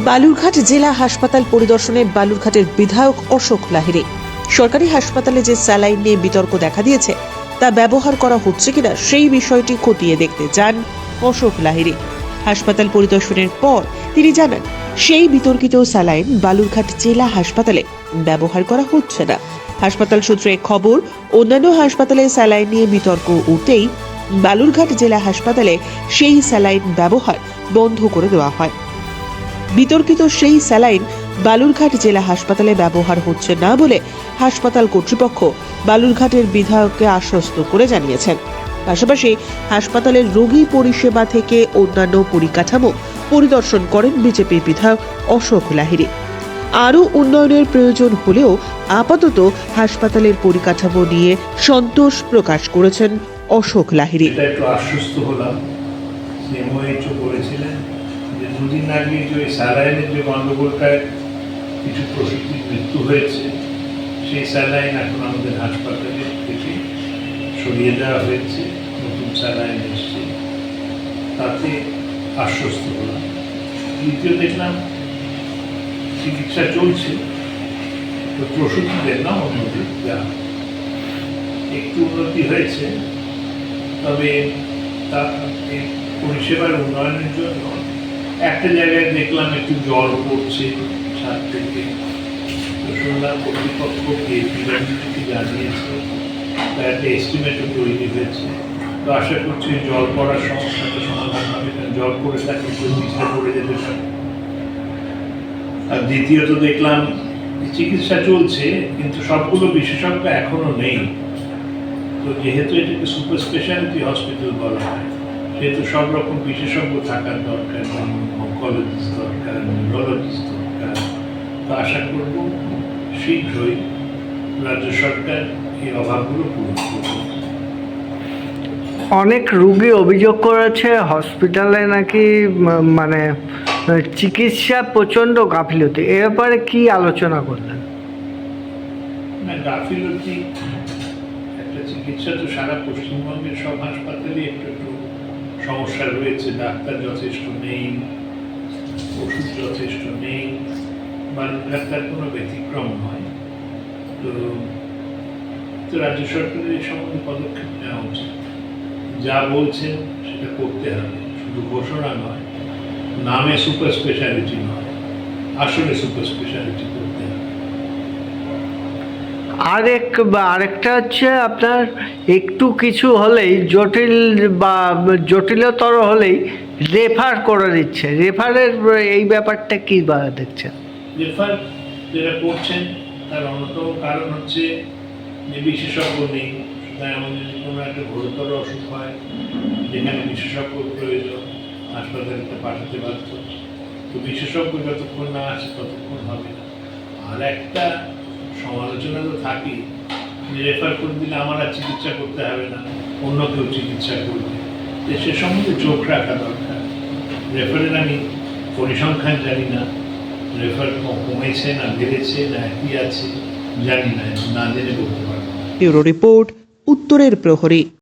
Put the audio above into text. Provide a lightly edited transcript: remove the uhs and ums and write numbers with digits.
বালুরঘাট জেলা হাসপাতাল পরিদর্শনে বালুরঘাটের বিধায়ক অশোক লাহিড়ী। সরকারি হাসপাতালে যে স্যালাইন নিয়ে বিতর্ক দেখা দিয়েছে তা ব্যবহার করা হচ্ছে কিনা সেই বিষয়টি খতিয়ে দেখতে যান অশোক লাহিড়ী। হাসপাতাল পরিদর্শনের পর তিনি জানান, সেই বিতর্কিত স্যালাইন বালুরঘাট জেলা হাসপাতালে ব্যবহার করা হচ্ছে না। হাসপাতাল সূত্রে খবর, অন্যান্য হাসপাতালে স্যালাইন নিয়ে বিতর্ক উঠতেই বালুরঘাট জেলা হাসপাতালে সেই স্যালাইন ব্যবহার বন্ধ করে দেওয়া হয়। বিতর্কিত সেই স্যালাইন বালুরঘাট জেলা হাসপাতালে ব্যবহার হচ্ছে না বলে হাসপাতাল কর্তৃপক্ষ বালুরঘাটের বিধায়ককে আশ্বস্ত করে জানিয়েছেন। পাশাপাশি হাসপাতালের রোগী পরিষেবা থেকে অন্যান্য পরিকাঠামো পরিদর্শন করেন বিজেপি বিধায়ক অশোক লাহিড়ী। আরও উন্নয়নের প্রয়োজন হলেও আপাতত হাসপাতালের পরিকাঠামো নিয়ে সন্তোষ প্রকাশ করেছেন অশোক লাহিড়ী। আশ্বস্ত হলাম, যে দুদিন আগে যে স্যালাইনের যে গণ্ডগোলটায় কিছু প্রসূতির মৃত্যু হয়েছে, সেই স্যালাইন এখন আমাদের হাসপাতালে থেকে সরিয়ে দেওয়া হয়েছে, নতুন স্যালাইন এসছে, তাতে আশ্বস্ত হলাম। দ্বিতীয় দেখলাম চিকিৎসা চলছে, তো প্রসূতি দেখলাম অন্যদের যা একটু উন্নতি হয়েছে, তবে তা পরিষেবার উন্নয়নের জন্য একটা জায়গায় দেখলাম একটু জল পড়ছে ছাদ থেকে, তো শুনলাম কর্তৃপক্ষকে পিডব্লিউডি জানিয়েছে, তার একটা এস্টিমেটও তৈরি হয়েছে। তো আশা করছি জল পড়ার সমস্যাটা সমাধান হবে, কারণ জল পড়ে থাকলে চিকিৎসা পড়ে যেতে পারে। আর দ্বিতীয়ত দেখলাম চিকিৎসা চলছে, কিন্তু সবগুলো বিশেষজ্ঞ এখনো নেই। তো যেহেতু এটাকে সুপার স্পেশালিটি হসপিটাল বলা হয়, সেহেতু সব রকম বিশেষজ্ঞ থাকার দরকার, যেমন অনকোলজিস্ট দরকার, নিউরোলজিস্ট দরকার। তো আশা করব শীঘ্রই রাজ্য সরকার এই অভাবগুলো পূরণ করবে। অনেক রোগী অভিযোগ করেছে হসপিটালে নাকি মানে চিকিৎসা প্রচণ্ড গাফিলতি। এ ব্যাপারে কি আলোচনা করলেন? না, গাফিলতি একটা চিকিৎসা তো সারা পশ্চিমবঙ্গের সব হাসপাতালে একটু একটু সমস্যা রয়েছে। ডাক্তার যথেষ্ট নেই, ওষুধ যথেষ্ট নেই, ডাক্তার কোনো ব্যতিক্রম নয়। তো রাজ্য সরকারের এই সম্বন্ধে পদক্ষেপ নেওয়া উচিত। যা বলছেন সেটা করতে হবে, শুধু ঘোষণা নয়, নামে সুপার স্পেশালিটি নয়, আসলে সুপার স্পেশালিটি করতে হবে। আরেকটা হচ্ছে, আপনার একটু কিছু হলেই জটিলতর হলেই রেফার করে দিচ্ছে। রেফারের এই ব্যাপারটা কি দেখছেন? রেফার যেটা করছেন তার অন্যতম কারণ হচ্ছে যে বিশেষজ্ঞ নেই। এমন যদি কোনো একটা গুরুতর অসুখ হয় যেখানে বিশেষজ্ঞ প্রয়োজন, হাসপাতালে পাঠাতে বাধ্য। তো বিশেষজ্ঞ যতক্ষণ না আসে ততক্ষণ হবে না। আর একটা সমালোচনা তো থাকেই, যে রেফার করে দিলে আমার আর চিকিৎসা করতে হবে না, অন্য কেউ চিকিৎসা করবে। সে সম্বন্ধে চোখ রাখা দরকার। রেফারের আমি পরিসংখ্যান জানি না, রেফার কমেছে না বেড়েছে না একই আছে জানি না, না জেনে বলতে পারবো না। ব্যুরো রিপোর্ট, উত্তরের প্রহরী।